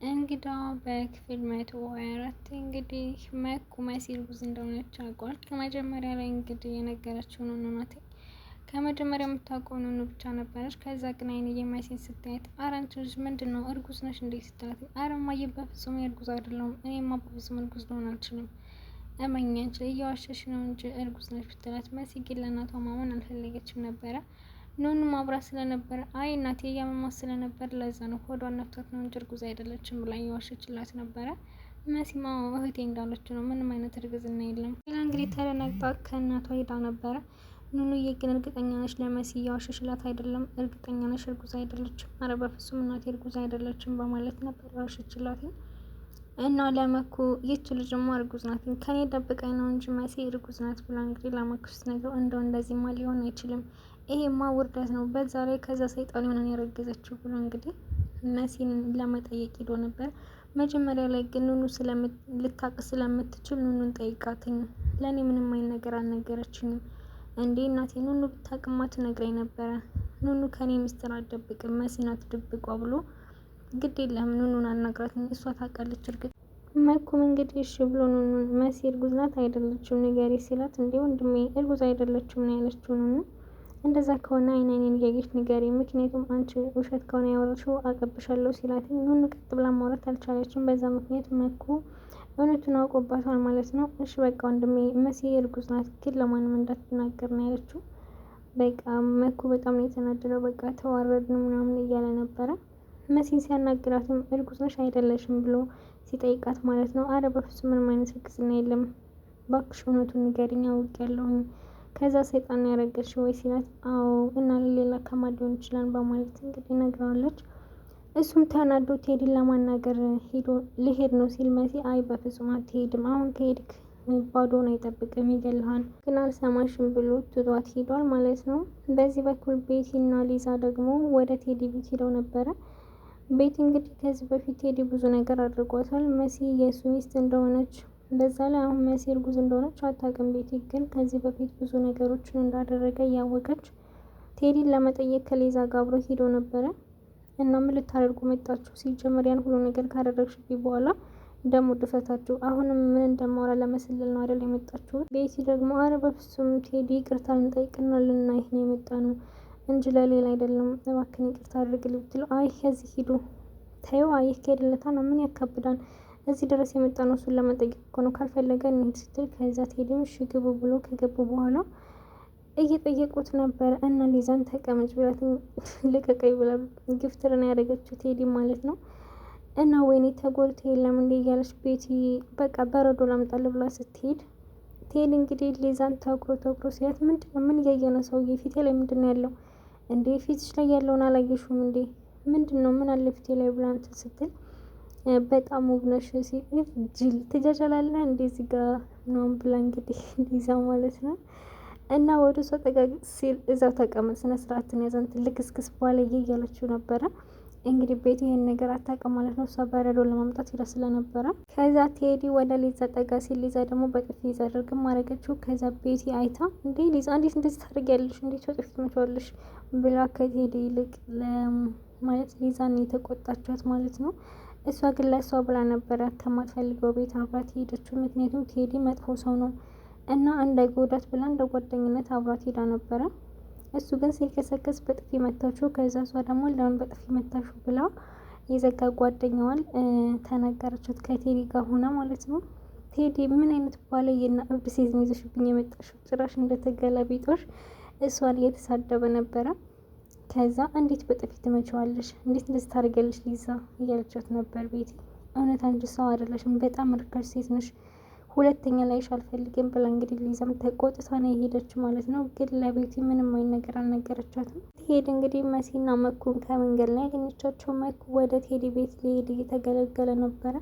እንግዳ በክፍል 124 እንግዲህ መሲ እርጉዝ እንደሆነች አውቋል። ከመጀመሪያ ላይ እንግዲህ የነገረችው ኑኑ ናት። ከመጀመሪያ የምታውቀው ኑኑ ብቻ ነበረች። ከዛ ግን አይንዬ መሲን ስታየት ኧረ አንቺ ልጅ ምንድን ነው እርጉዝ ነሽ እንዴ ስትላት፣ ኧረ እማዬ በፍጹም እርጉዝ አይደለሁም፣ እኔማ በፍጹም እርጉዝ ልሆን አልችልም፣ እመኚ አንቺ እየዋሸሽ ነው እንጂ እርጉዝ ነሽ ብትላት፣ መሲ ግን ለእናቷ ማመን አልፈለገችም ነበረ። ኑኑ ማብራት ስለነበረ አይ እናቴ እያመማት ስለነበር ለዛ ነው ሆዷን ነፍቷት ነው እንጂ እርጉዝ አይደለችም ብላ እየዋሸችላት ነበረ። መሲማ እህቴ እንዳለችው ነው፣ ምንም አይነት እርግዝና የለም። ሌላ እንግዲህ ተደናግጣ ከእናቷ ሄዳ ነበረ። ኑኑዬ ግን እርግጠኛ ነሽ ለመሲ እየዋሸሽላት አይደለም? እርግጠኛ ነሽ እርጉዝ አይደለችም? አረ በፍጹም እናቴ እርጉዝ አይደለችም በማለት ነበር የዋሸችላት። እና ለመኩ ይች ልጅማ እርጉዝ ናት ከኔ ደብቀኝ ነው እንጂ መሲ እርጉዝ ናት ብላ እንግዲህ ለመኩ ስትነግረው፣ እንደው እንደዚህማ ሊሆን አይችልም፣ ይሄማ ውርደት ነው፣ በዛ ላይ ከዛ ሰይጣን የሆነን ያረገዘችው ብሎ እንግዲህ መሲን ለመጠየቅ ሄዶ ነበር። መጀመሪያ ላይ ግን ኑኑ ልታቅ ስለምትችል ኑኑን ጠይቃትኝ፣ ለእኔ ምንም አይነት ነገር አልነገረችኝም እንዴ እናቴ ኑኑ ብታቅማ ትነግረኝ ነበረ። ኑኑ ከኔ ሚስጥር አትደብቅም፣ መሲ ናት ድብቋ ብሎ ግድ የለም ኑኑን አናግራትኝ፣ እሷ ታውቃለች እርግጥ። መኩም እንግዲህ እሺ ብሎ ኑኑን መሲ እርጉዝ ናት አይደለችም ንገሪ ሲላት፣ እንዴ ወንድሜ እርጉዝ አይደለችም ነው ያለችው ኑኑ። እንደዛ ከሆነ አይኔን እያየሽ ንገሪ፣ ምክንያቱም አንቺ ውሸት ከሆነ ያወራሽው አቀብሻለሁ ሲላት፣ ኑኑ ቀጥ ብላ ማውራት አልቻለችም። በዛ ምክንያት መኩ እውነቱን አውቆባታል ማለት ነው። እሺ በቃ ወንድሜ መሲ እርጉዝ ናት ግን ለማንም እንዳትናገር ነው ያለችው። በቃ መኩ በጣም ነው የተናደደው። በቃ ተዋረድን ምናምን እያለ ነበረ። መሲን ሲያናግራትም እርጉዝ ነሽ አይደለሽም ብሎ ሲጠይቃት ማለት ነው። አረ በፍጹም ምንም አይነት እርግዝና የለም፣ እባክሽ እውነቱን ንገሪኝ አውቄያለሁኝ። ከዛ ሰይጣን ነው ያረገዝሽው ወይ ሲላት፣ አዎ እና ሌላ ከማን ሊሆን ይችላል በማለት እንግዲህ ነግረዋለች። እሱም ተናዶ ቴዲን ለማናገር ሄዶ ሊሄድ ነው ሲል መሲ አይ በፍጹም አትሄድም፣ አሁን ከሄድክ ባዶን አይጠብቅም ይገልሃል፣ ግን አልሰማሽም ብሎ ትቷት ሄዷል ማለት ነው። በዚህ በኩል ቤቲ እና ሊዛ ደግሞ ወደ ቴዲ ቤት ሄደው ነበረ። ቤቲ እንግዲህ ከዚህ በፊት ቴዲ ብዙ ነገር አድርጓታል። መሲ የእሱ ሚስት እንደሆነች በዛ ላይ አሁን መሲ እርጉዝ እንደሆነች አታውቅም። ቤቲ ግን ከዚህ በፊት ብዙ ነገሮችን እንዳደረገ እያወቀች ቴዲን ለመጠየቅ ከሊዛ ጋር አብሮ ሄዶ ነበረ። እና ምን ልታደርጉ መጣችሁ? ሲጀመር ያን ሁሉ ነገር ካደረግሽብኝ በኋላ ደግሞ ድፈታችሁ፣ አሁንም ምን እንደማወራ ለመስለል ነው አይደል የመጣችሁ? ቤቲ ደግሞ አረ በፍጹም ቴዲ ይቅርታ ልንጠይቅና ልናይህ ነው የመጣ ነው እንጂ ለሌላ አይደለም፣ እባክህን ይቅርታ አድርግልኝ ብትለው፣ አይ ከዚህ ሂዱ ተይው፣ አይ ከሄድለታ ነው ምን ያካብዳል፣ እዚህ ድረስ የመጣ ነው እሱን ለመጠየቅ እኮ ነው፣ ካልፈለገ እንሂድ ስትል፣ ከዛ ቴዲም እሺ ግቡ ብሎ ከገቡ በኋላ እየጠየቁት ነበረ። እና ሊዛን ተቀመጭ ብላት ልቀቀኝ ብላ ግፍትርን ያደረገችው ቴዲ ማለት ነው። እና ወይኔ ተጎድቶ የለም እንዴ እያለች ቤቲ በቃ በረዶ ላምጣልህ ብላ ስትሄድ፣ ቴዲ እንግዲህ ሊዛን ተኩሮ ሲያት፣ ምንድነው ምን እያየ ነው ሰውዬ ፊቴ ላይ ምንድነው ያለው እንዴ? ፊትሽ ላይ ያለውን አላየሽውም እንዴ? ምንድነው ምን አለ ፊቴ ላይ ብላ እንትን ስትል፣ በጣም ውብ ነሽ ሲል ጅል ትጃጃላለህ እንደዚህ ጋር ነው ብላ እንግዲህ ሊዛ ማለት ነው። እና ወደ እሷ ጠጋ ሲል እዛው ተቀመጥ ስነ ስርዓትን ያዘን ልክስክስ በኋላ እያለችው ነበረ። እንግዲህ ቤት ይሄን ነገር አታውቅም ማለት ነው። እሷ በረዶ ለማምጣት ሄዳ ስለነበረ ከዛ ቴዲ ወደ ሊዛ ጠጋ ሲል ሊዛ ደግሞ በጥፊ ይዛ አድርግም አረገችው። ከዛ ቤቲ አይታ እንዴ ሊዛ እንዴት እንደዚህ ታደርጊያለሽ? እንዴት በጥፊ ትመጪዋለሽ? ብላ ከቴዲ ይልቅ ማለት ሊዛን የተቆጣቻት ማለት ነው። እሷ ግን ለእሷ ብላ ነበረ ከማትፈልገው ቤት አብራት ሄደችው። ምክንያቱም ቴዲ መጥፎ ሰው ነው እና እንዳይጎዳት ብላ እንደ ጓደኝነት አብራት ሄዳ ነበረ። እሱ ግን ሲልከሰከስ በጥፊ መታችው። ከዛ እሷ ደግሞ ለምን በጥፊ መታችሁ ብላ የዘጋ ጓደኛዋን ተናገረቻት ከቴዲ ጋር ሆና ማለት ነው። ቴዲ ምን አይነት ባለየና እብድ ሴት ነው ይዘሽብኝ የመጣሽው? ጭራሽ እንደተገላቢጦሽ እሷን እየተሳደበ ነበረ። ከዛ እንዴት በጥፊ ትመቸዋለሽ? እንዴት እንደዚህ ታደርጊያለሽ ሊዛ እያለቻት ነበር ቤቲ። እውነት አንቺ ሰው አይደለሽም፣ በጣም ርካሽ ሴት ነሽ፣ ሁለተኛ ላይሽ አልፈልግም ብላ እንግዲህ ሊዛም ተቆጥታ ነው የሄደች ማለት ነው። ግን ለቤቲ ምንም አይነት ነገር አልነገረቻትም። ሄድ እንግዲህ መሲና መኩን ከመንገድ ላይ ያገኘቻቸው። መኩ ወደ ቴዲ ቤት ሊሄድ እየተገለገለ ነበረ።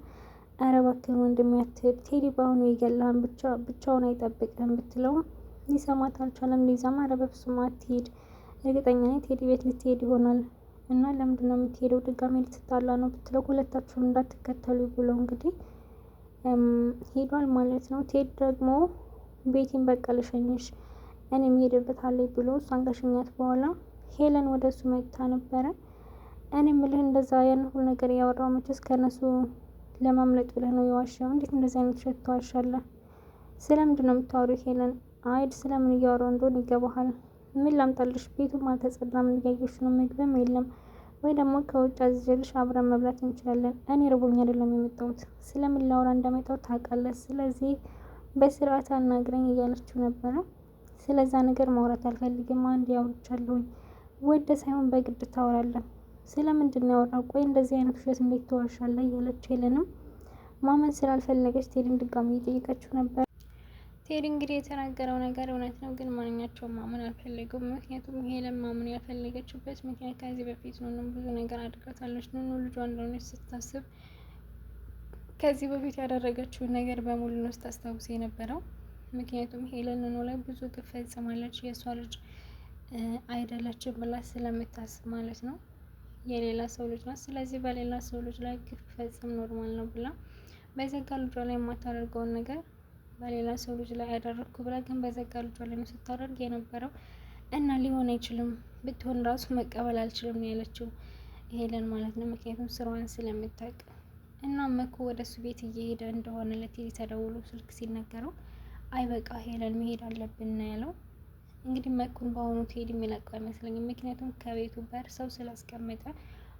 ኧረ እባክህን ወንድሜ አትሄድ፣ ቴዲ በአሁኑ ይገላል፣ ብቻውን አይጠብቅም ብትለውም ሊሰማት አልቻለም። ሊዛም ኧረ በፍጹም አትሄድ፣ እርግጠኛ ነኝ ቴዲ ቤት ልትሄድ ይሆናል እና ለምንድን ነው የምትሄደው? ድጋሜ ልትጣላ ነው ብትለው፣ ሁለታችሁም እንዳትከተሉ ብሎ እንግዲህ ሄዷል ማለት ነው። ቴዲ ደግሞ ቤቲን በቃ ልሸኝሽ እኔ የምሄድበት አለኝ ብሎ እሷን ከሸኛት በኋላ ሄለን ወደ እሱ መጥታ ነበረ እኔ ምልህ እንደዛ ያን ሁሉ ነገር እያወራው መቼስ ከእነሱ ለማምለጥ ብለህ ነው የዋሻው? እንዴት እንደዚህ አይነት ውሸት ትዋሻለህ? ስለምንድን ነው የምታወሪው ሄለን? አይድ ስለምን እያወራው እንደሆነ ይገባሃል? ምን ላምጣልሽ? ቤቱም አልተጸዳም፣ እያየሽ ነው። ምግብም የለም። ወይ ደግሞ ከውጭ አዝዤልሽ አብረን መብላት እንችላለን። እኔ ርቦኝ አይደለም የመጣሁት። ስለምን ላወራ እንደመጣሁ ታውቃለህ። ስለዚህ በስርዓት አናግረኝ እያለችው ነበረ። ስለዛ ነገር ማውራት አልፈልግም። አንድ ያውርቻለሁኝ። ወደ ሳይሆን በግድ ታወራለህ። ስለምንድን ነው ያወራው? ቆይ እንደዚህ አይነት ውሸት እንዴት ትዋሻለህ? እያለች ሄለንም ማመን ስላልፈለገች ቴዲን ድጋሚ እየጠየቀችው ነበር። ቴዲ እንግዲህ የተናገረው ነገር እውነት ነው፣ ግን ማንኛቸውም ማመን አልፈለጉም። ምክንያቱም ሄለን ማመን ያልፈለገችበት ምክንያት ከዚህ በፊት ኑኑ ብዙ ነገር አድርጋታለች። ኑኑ ልጇ እንደሆነች ስታስብ ከዚህ በፊት ያደረገችውን ነገር በሙሉ ነው ስታስታውስ የነበረው። ምክንያቱም ሄለን ኑኑ ላይ ብዙ ግፍ ፈጽማለች። የእሷ ልጅ አይደለችም ብላ ስለምታስብ ማለት ነው። የሌላ ሰው ልጅ ናት። ስለዚህ በሌላ ሰው ልጅ ላይ ግፍ ፈጽም ኖርማል ነው ብላ በዘጋ ልጇ ላይ የማታደርገውን ነገር በሌላ ሰው ልጅ ላይ ያደረግኩ ብላ ግን በዘጋ ልጇ ላይ ነው ስታደርግ የነበረው እና ሊሆን አይችልም፣ ብትሆን ራሱ መቀበል አልችልም ነው ያለችው ሄለን ማለት ነው። ምክንያቱም ስራዋን ስለምታውቅ እና መኩ ወደ እሱ ቤት እየሄደ እንደሆነ ለቴዲ ተደውሎ ስልክ ሲነገረው አይ በቃ ሄለን መሄድ አለብን ነው ያለው። እንግዲህ መኩን በአሁኑ ቴዲ የሚለቀው አይመስለኝም። ምክንያቱም ከቤቱ በር ሰው ስላስቀመጠ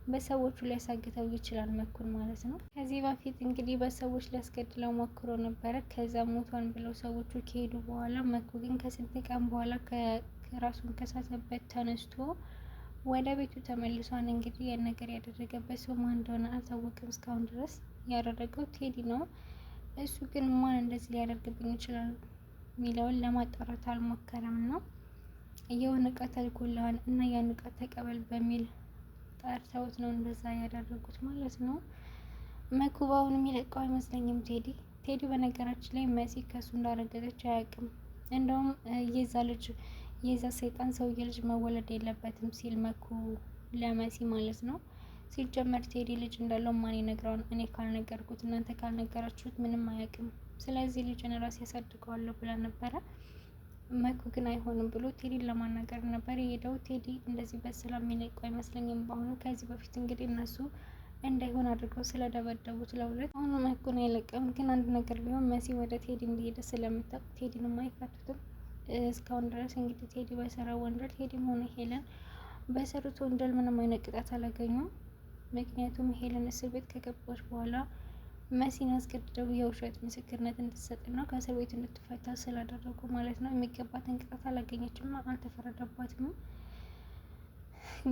በሰዎቹ ሊያሳግተው ይችላል መኩን ማለት ነው። ከዚህ በፊት እንግዲህ በሰዎች ሊያስገድለው ሞክሮ ነበረ። ከዛ ሞቷን ብለው ሰዎቹ ከሄዱ በኋላ መኩ ግን ከስንት ቀን በኋላ ከራሱን ከሳተበት ተነስቶ ወደ ቤቱ ተመልሷን። እንግዲህ ያን ነገር ያደረገበት ሰው ማን እንደሆነ አልታወቅም እስካሁን ድረስ። ያደረገው ቴዲ ነው። እሱ ግን ማን እንደዚህ ሊያደርግብኝ ይችላል የሚለውን ለማጣራት አልሞከረም ነው። የሆነ እቃ ተልኮልሃል እና ያን እቃ ተቀበል በሚል ጠርተውት ነው እንደዛ ያደረጉት ማለት ነው። መኩ በአሁኑ የሚለቀው አይመስለኝም ቴዲ በነገራችን ላይ መሲ ከሱ እንዳረገዘች አያውቅም። እንደውም የዛ ሰይጣን ሰውዬ ልጅ መወለድ የለበትም ሲል መኩ ለመሲ ማለት ነው። ሲጀመር ቴዲ ልጅ እንዳለው ማን ይነግረዋል? እኔ ካልነገርኩት እናንተ ካልነገራችሁት ምንም አያውቅም። ስለዚህ ልጅን ራስ ያሳድገዋለሁ ብላ ነበረ። መኩ ግን አይሆንም ብሎ ቴዲን ለማናገር ነበር የሄደው። ቴዲ እንደዚህ በሰላም የሚለቀው አይመስለኝም በአሁኑ። ከዚህ በፊት እንግዲህ እነሱ እንዳይሆን አድርገው ስለደበደቡት ለሁለት። አሁኑ መኩን አይለቀም። ግን አንድ ነገር ቢሆን መሲ ወደ ቴዲ እንደሄደ ስለምታውቅ ቴዲንም አይፈቱትም። እስካሁን ድረስ እንግዲህ ቴዲ በሰራው ወንጀል ቴዲም ሆነ ሄለን በሰሩት ወንጀል ምንም አይነት ቅጣት አላገኙም። ምክንያቱም ሄለን እስር ቤት ከገባች በኋላ መሲን አስገድደው የውሸት ምስክርነት እንድትሰጥና ከእስር ቤት እንድትፈታ ስላደረጉ ማለት ነው። የሚገባትን ቅጣት አላገኘችም፣ አልተፈረደባትም።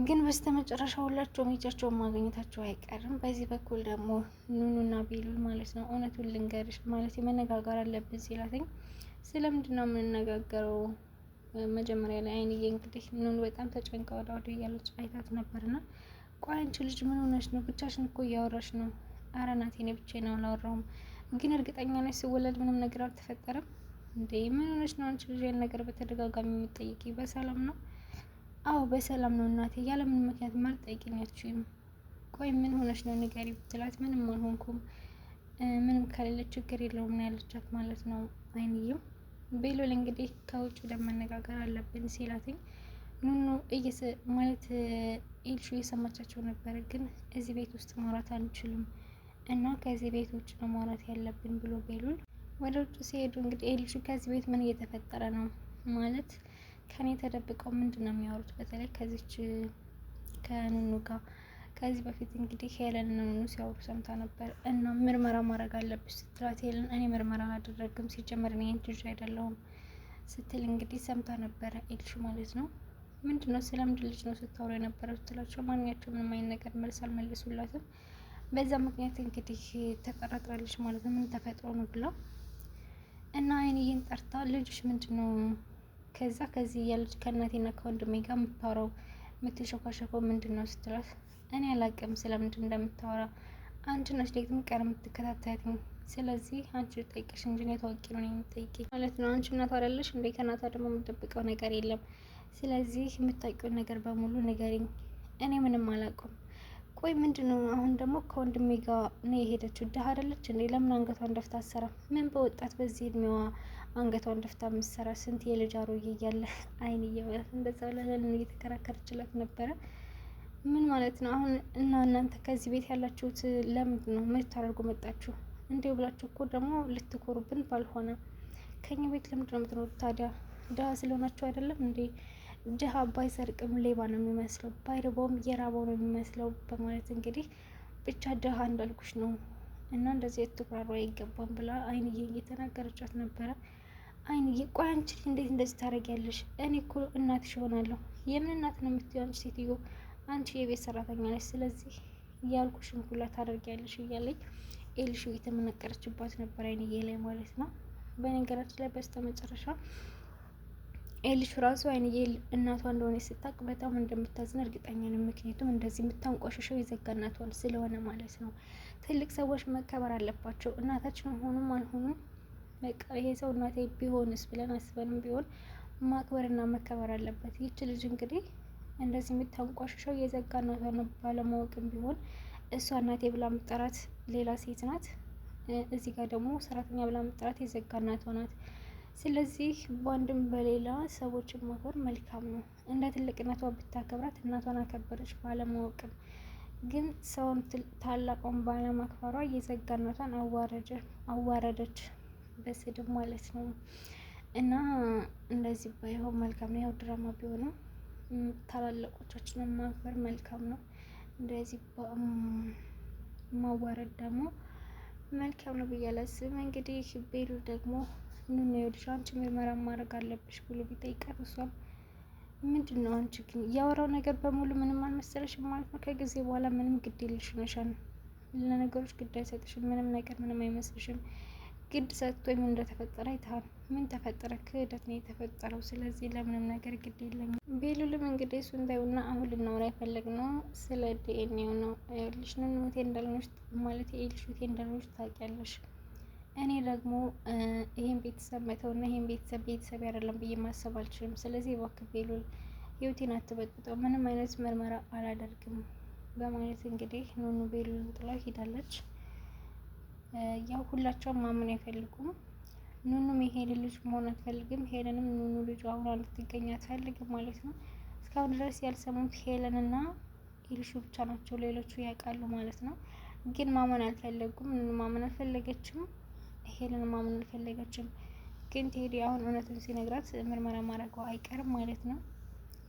ግን በስተመጨረሻ ሁላቸውም እጃቸውን ማግኘታቸው አይቀርም። በዚህ በኩል ደግሞ ኑኑና ቤሉል ማለት ነው እውነቱን ልንገርሽ ማለት መነጋገር አለብን ሲላትኝ ስለምንድን ነው የምንነጋገረው? መጀመሪያ ላይ አይንዬ እንግዲህ ኑኑ በጣም ተጨንቃ ወደ ወደ እያለች አይታት ነበርና ቆይ አንቺ ልጅ ምን ሆነሽ ነው? ብቻሽን እኮ እያወራሽ ነው። አረ ናቴ እኔ ብቻዬን አላወራሁም። ግን እርግጠኛ ነሽ ስወለድ ምንም ነገር አልተፈጠረም እንዴ? ምን ሆነሽ ነው አንቺ ልጅ? ያን ነገር በተደጋጋሚ የምትጠይቂ በሰላም ነው? አዎ በሰላም ነው እናቴ፣ ያለ ምን ምክንያት አልጠይቂኛችሁም። ቆይ ምን ሆነሽ ነው ንገሪ ብትላት ምንም አልሆንኩም፣ ምንም ከሌለ ችግር የለውም ነው ያለቻት ማለት ነው አይንዬም። ቤሉል እንግዲህ ከውጭ ደም መነጋገር አለብን ሲላትኝ ኑኑ ማለት ኤልሹ እየሰማቻቸው ነበር። ግን እዚህ ቤት ውስጥ ማውራት አንችልም እና ከዚህ ቤት ውጭ ነው ማውራት ያለብን ብሎ ቤሉል ወደ ውጭ ሲሄዱ እንግዲህ ኤልሹ ከዚህ ቤት ምን እየተፈጠረ ነው ማለት ከኔ ተደብቀው ምንድን ነው የሚያወሩት? በተለይ ከዚች ከኑኑ ጋር ከዚህ በፊት እንግዲህ ሄለን እና ኑኑ ሲያወሩ ሰምታ ነበር እና ምርመራ ማድረግ አለብሽ ስትላት ሄለን እኔ ምርመራ አላደረግም ሲጀመር እኔ ልጅ አይደለሁም ስትል እንግዲህ ሰምታ ነበረ ኤልሹ ማለት ነው። ምንድነው ስለምንድን ልጅ ነው ስታወራ የነበረው ስትላቸው ማንኛቸው ምንም አይነት ነገር መልስ አልመልሱላትም። በዛ ምክንያት እንግዲህ ተጠራጥራለች ማለት ነው። ምን ተፈጥሮ ነው ብላ እና አይንዬን ጠርታ ልጅሽ ምንድነው ከዚህ እያለች ከእናቴና ከወንድሜ ጋር የምታወራው የምትሸኳሸፈው ምንድን ነው ስትላት እኔ አላቅም ስለምንድን እንደምታወራ አንቺ ነሽ ደግሞ ቀር የምትከታተያትኝ ስለዚህ አንቺ ጠይቅሽ እንጂ እኔ ታውቂ ነው የምትጠይቂ ማለት ነው። አንቺ እናቷ አይደለሽ እንዴ? ከእናቷ ደግሞ የምትደብቀው ነገር የለም። ስለዚህ የምታውቂውን ነገር በሙሉ ንገሪኝ። እኔ ምንም አላውቅም። ቆይ ምንድነው አሁን ደግሞ ከወንድሜ ጋር ነው የሄደችው? ድሀ አይደለች እንዴ? ለምን አንገቷን ደፍታ አሰራ? ምን በወጣት በዚህ እድሜዋ አንገቷን ደፍታ የምትሰራ? ስንት የልጅ አሮዬ እያለ አይን እየበላት እንደዛ ብለን እየተከራከረችላት ነበረ። ምን ማለት ነው አሁን? እና እናንተ ከዚህ ቤት ያላችሁት ለምንድን ነው? ምን ልታደርጉ መጣችሁ? እንዲሁ ብላችሁ እኮ ደግሞ ልትኮሩብን ባልሆነ ከኛ ቤት ለምንድን ነው የምትኖሩት ታዲያ? ድሀ ስለሆናችሁ አይደለም እንዴ? ድሀ ባይሰርቅም ሌባ ነው የሚመስለው፣ ባይርበውም እየራበው ነው የሚመስለው በማለት እንግዲህ ብቻ ድሀ እንዳልኩሽ ነው እና እንደዚህ የትኩራሩ አይገባም ብላ አይንዬ እየተናገረቻት ነበረ። አይንዬ ቆይ አንቺ እንዴት እንደዚህ ታደርጊያለሽ? እኔ እኮ እናትሽ እሆናለሁ። የምን እናት ነው የምትይው አንቺ ሴትዮ? አንቺ የቤት ሰራተኛ ነች፣ ስለዚህ እያልኩሽን ሁላ ታደርጊያለሽ እያለኝ ኤልሹ እየተመነቀረችባት ነበር አይንዬ ላይ ማለት ነው። በነገራችን ላይ በስተ መጨረሻ ኤልሹ ራሱ አይንዬ እናቷ እንደሆነ ስታውቅ በጣም እንደምታዝን እርግጠኛ ነው። ምክንያቱም እንደዚህ የምታንቋሽሸው የዘጋ እናቷን ስለሆነ ማለት ነው። ትልቅ ሰዎች መከበር አለባቸው። እናታችን ሆኑም አልሆኑም በቃ ይሄ ሰው እናቴ ቢሆንስ ብለን አስበንም ቢሆን ማክበርና መከበር አለበት። ይች ልጅ እንግዲህ እንደዚህ የምታንቋሽሸው የዘጋ እናቷን ባለማወቅም ቢሆን እሷ እናቴ ብላ ምጠራት ሌላ ሴት ናት። እዚህ ጋር ደግሞ ሰራተኛ ብላ ምጠራት የዘጋ እናቷ ናት። ስለዚህ በአንድም በሌላ ሰዎችን ማክበር መልካም ነው። እንደ ትልቅነቷ ብታከብራት እናቷን አከበረች ባለማወቅም። ግን ሰውም ታላቋን ባለማክበሯ የዘጋ እናቷን አዋረደች በስድብ ማለት ነው። እና እንደዚህ ባይሆን መልካም ነው። ያው ድራማ ቢሆንም ታላላቆቻችንን ማክበር መልካም ነው። እንደዚህ ማዋረድ ደግሞ መልካም ነው ብዬ አላስብም። እንግዲህ ቤሉ ደግሞ ኑኑ ይኸውልሽ አንቺ ምርመራ ማድረግ አለብሽ ብሎ ቢጠይቃት እሷም ምንድን ነው አንቺ ግን ያወራው ነገር በሙሉ ምንም አልመሰለሽም ማለት ነው? ከጊዜ በኋላ ምንም ግድ የለሽ ነሻል። ለነገሮች ግድ አይሰጥሽም። ምንም ነገር ምንም አይመስልሽም። ግድ ሰጥቶኝ ምን እንደተፈጠረ አይተሃል። ምን ተፈጠረ? ክህደት ነው የተፈጠረው። ስለዚህ ለምንም ነገር ግድ የለኝም። ቤሉልም እንግዲህ እሱ እንዳይውና አሁን ልናወራ የፈለግነው ስለ ዲኤንኤው ነው። ይኸውልሽ ኑኑ እህቴ እንዳልሆነች ማለት የኤልሹ እህቴ እንዳልሆነች ታውቂያለሽ። እኔ ደግሞ ይሄን ቤተሰብ መተውና ይሄን ቤተሰብ አይደለም ብዬ ማሰብ አልችልም። ስለዚህ እባክህ ቤሉል ህይወቴን አትበጥብጠው፣ ምንም አይነት ምርመራ አላደርግም በማለት እንግዲህ ኑኑ ቤሉልን ጥላ ሄዳለች። ያው ሁላቸውም ማመን አይፈልጉም። ኑኑም የሄለን ልጅ መሆን አትፈልግም። ሄለንም ኑኑ ልጅ አሁን እንድትገኝ አትፈልግም ማለት ነው። እስካሁን ድረስ ያልሰሙት ሄለን እና ኤልሹ ብቻ ናቸው። ሌሎቹ ያውቃሉ ማለት ነው። ግን ማመን አልፈለጉም። ኑኑ ማመን አልፈለገችም። ሄለን ማመን አልፈለገችም። ግን ቴዲ አሁን እውነቱን ሲነግራት ምርመራ ማድረጉ አይቀርም ማለት ነው።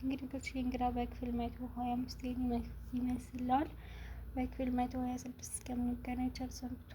እንግዲህ ዶች እንግዳ በክፍል 125 ይመስላል። በክፍል 126 እስከምንገናኝ ቸር ሰንብቱ።